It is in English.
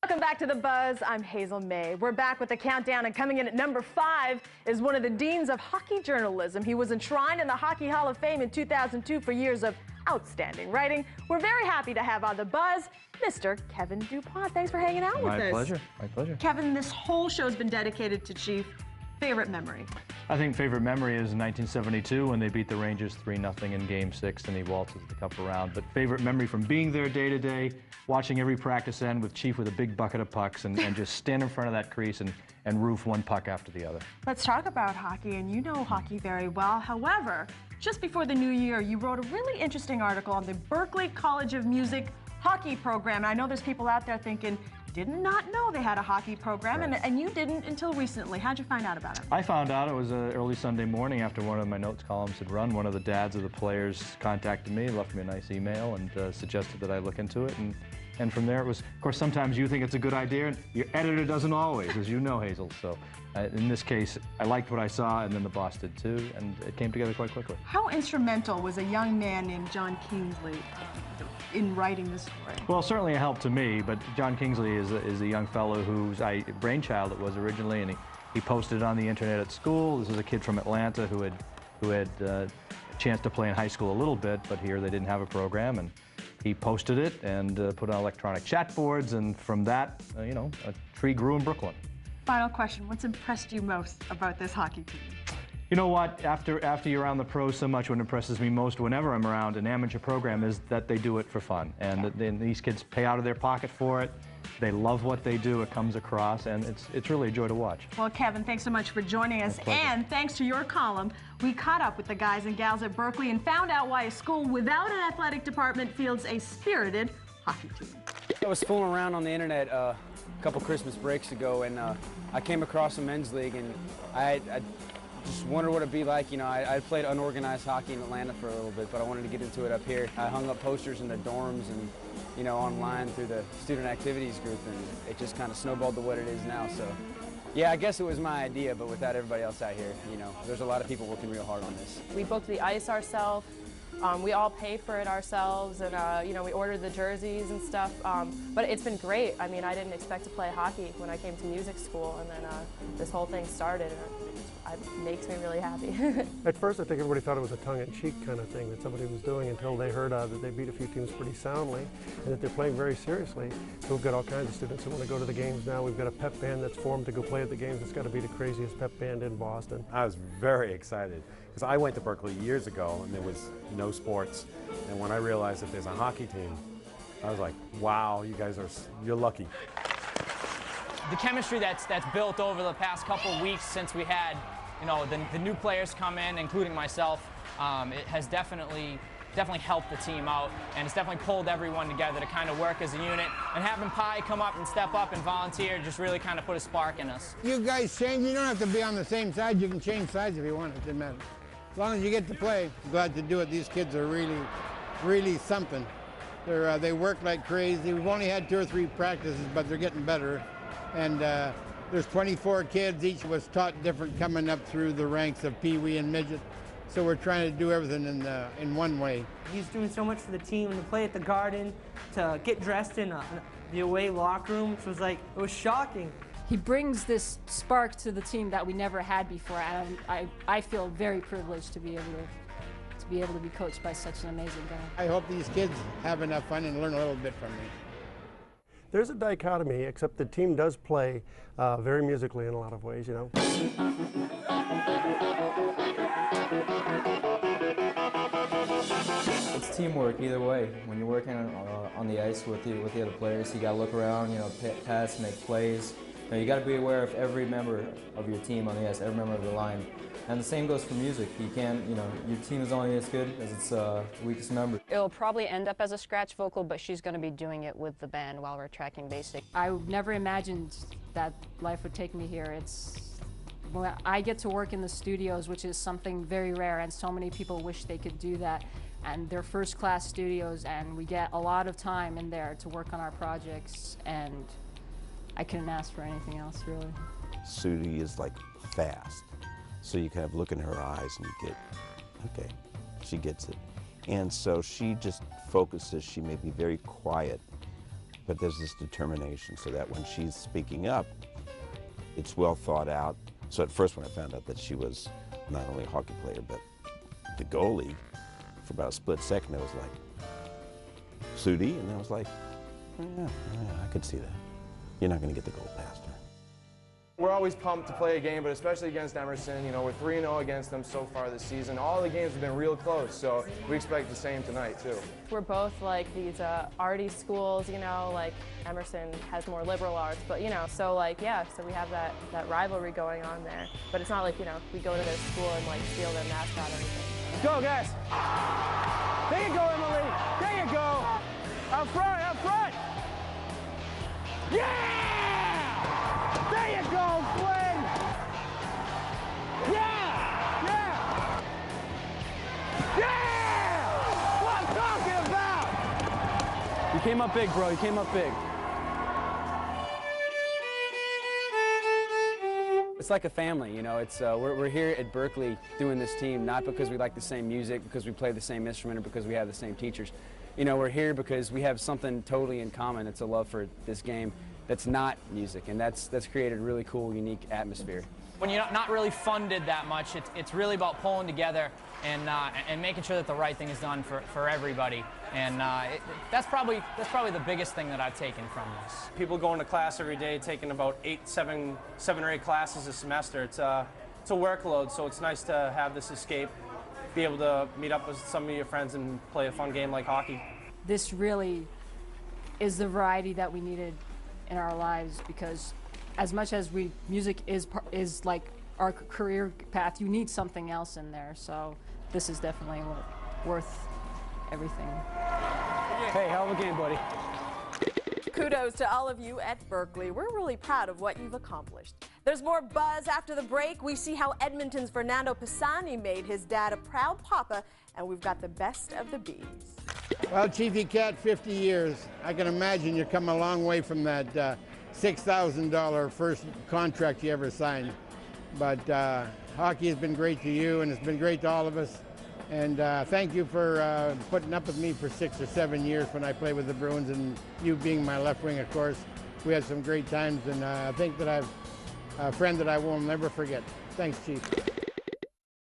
Welcome back to The Buzz. I'm Hazel May. We're back with the countdown, and coming in at number 5 is one of the deans of hockey journalism. He was enshrined in the Hockey Hall of Fame in 2002 for years of outstanding writing. We're very happy to have on The Buzz Mr. Kevin Dupont. Thanks for hanging out with us. My pleasure. My pleasure. Kevin, this whole show's been dedicated to Chief. Favorite memory? I think favorite memory is 1972 when they beat the Rangers 3-0 in Game 6 and he waltzes the cup around. But favorite memory from being there day to day, watching every practice end with Chief with a big bucket of pucks and just stand in front of that crease and roof one puck after the other. Let's talk about hockey, and you know hockey very well. However, just before the new year, you wrote a really interesting article on the Berklee College of Music hockey program. And I know there's people out there thinking, did not know they had a hockey program, right. and you didn't until recently. How'd you find out about it? I found out it was early Sunday morning after one of my notes columns had run. One of the dads of the players contacted me, left me a nice email, and suggested that I look into it. And from there it was, of course, sometimes you think it's a good idea, and your editor doesn't always, as you know, Hazel. So in this case, I liked what I saw, and then the boss did too, and it came together quite quickly. How instrumental was a young man named John Kingsley in writing this story? Well, certainly a help to me, but John Kingsley is a young fellow whose brainchild it was originally, and he posted it on the internet at school. This was a kid from Atlanta who had a chance to play in high school a little bit, but here they didn't have a program, and he posted it and put on electronic chat boards, and from that, you know, a tree grew in Brooklyn. Final question, what's impressed you most about this hockey team? You know what, after you're around the pros so much, what impresses me most whenever I'm around an amateur program is that they do it for fun. And then these kids pay out of their pocket for it. They love what they do, it comes across, and it's really a joy to watch. Well, Kevin, thanks so much for joining us. And thanks to your column, we caught up with the guys and gals at Berkeley and found out why a school without an athletic department fields a spirited hockey team. I was fooling around on the internet a couple Christmas breaks ago, and I came across a men's league, and I just wondered what it'd be like. You know, I played unorganized hockey in Atlanta for a little bit, but I wanted to get into it up here. I hung up posters in the dorms and, you know, online through the student activities group, and it just kind of snowballed to what it is now. So, yeah, I guess it was my idea, but without everybody else out here, you know, there's a lot of people working real hard on this. We booked the ice ourselves. We all pay for it ourselves, and you know, we ordered the jerseys and stuff. But it's been great. I mean, I didn't expect to play hockey when I came to music school, and then this whole thing started, and it makes me really happy. At first, I think everybody thought it was a tongue-in-cheek kind of thing that somebody was doing until they heard that they beat a few teams pretty soundly and that they're playing very seriously. So we've got all kinds of students who want to go to the games now. We've got a pep band that's formed to go play at the games. It's got to be the craziest pep band in Boston. I was very excited because I went to Berkeley years ago and there was no sports. And when I realized that there's a hockey team, I was like, wow, you guys you're lucky. The chemistry that's built over the past couple of weeks since we had, you know, the new players come in, including myself, it has definitely helped the team out, and it's definitely pulled everyone together to kind of work as a unit. And having Pi come up and step up and volunteer just really kind of put a spark in us. You guys change. You don't have to be on the same side. You can change sides if you want. It doesn't matter. As long as you get to play, I'm glad to do it. These kids are really something. They work like crazy. We've only had 2 or 3 practices, but they're getting better. And there's 24 kids. Each was taught different coming up through the ranks of Pee Wee and Midget. So we're trying to do everything in one way. He's doing so much for the team, to play at the Garden, to get dressed in the away locker room. So it was shocking. He brings this spark to the team that we never had before, and I feel very privileged to be able to be coached by such an amazing guy. I hope these kids have enough fun and learn a little bit from me. There's a dichotomy, except the team does play very musically in a lot of ways, you know. It's teamwork either way. When you're working on the ice with the other players, you got to look around, you know, pass, make plays. You got to be aware of every member of your team on the ice, every member of the line. And the same goes for music. You can't, you know, your team is only as good as its weakest member. It'll probably end up as a scratch vocal, but she's going to be doing it with the band while we're tracking basic. I never imagined that life would take me here. I get to work in the studios, which is something very rare, and so many people wish they could do that. And they're first-class studios, and we get a lot of time in there to work on our projects, and I couldn't ask for anything else, really. Sudie is like fast, so you kind of look in her eyes and you get, okay, she gets it. And so she just focuses. She may be very quiet, but there's this determination so that when she's speaking up, it's well thought out. So at first when I found out that she was not only a hockey player, but the goalie, for about a split second, I was like, Sudie? And I was like, oh, yeah, I could see that. You're not going to get the goal past her. We're always pumped to play a game, but especially against Emerson. You know, we're 3-0 against them so far this season. All the games have been real close, so we expect the same tonight, too. We're both like these arty schools, you know, like Emerson has more liberal arts, but you know, so like, yeah, so we have that rivalry going on there. But it's not like, you know, we go to their school and like steal their mascot or anything. Go, guys. There you go, Emily. There you go. Up front, up front. Yeah! There you go, Flynn. Yeah! Yeah! Yeah! What I'm talking about! You came up big, bro. You came up big. It's like a family, you know. It's we're here at Berkeley doing this team not because we like the same music, because we play the same instrument, or because we have the same teachers. You know, we're here because we have something totally in common. It's a love for this game that's not music, and that's created a really cool, unique atmosphere. When you're not really funded that much, it's really about pulling together and making sure that the right thing is done for everybody. And that's probably the biggest thing that I've taken from this. People going to class every day, taking about 7 or 8 classes a semester. It's a workload, so it's nice to have this escape, be able to meet up with some of your friends and play a fun game like hockey. This really is the variety that we needed in our lives, because as much as music is like our career path, you need something else in there. So this is definitely worth everything. Hey, hell of a game, buddy. Kudos to all of you at Berkeley. We're really proud of what you've accomplished. There's more buzz after the break. We see how Edmonton's Fernando Pisani made his dad a proud papa, and we've got the best of the bees. Well, Chiefy Cat, 50 years. I can imagine you've come a long way from that $6,000 first contract you ever signed. But hockey has been great to you, and it's been great to all of us. And thank you for putting up with me for 6 or 7 years when I played with the Bruins, and you being my left wing, of course. We had some great times, and I think that I've a friend that I will never forget. Thanks, Chief.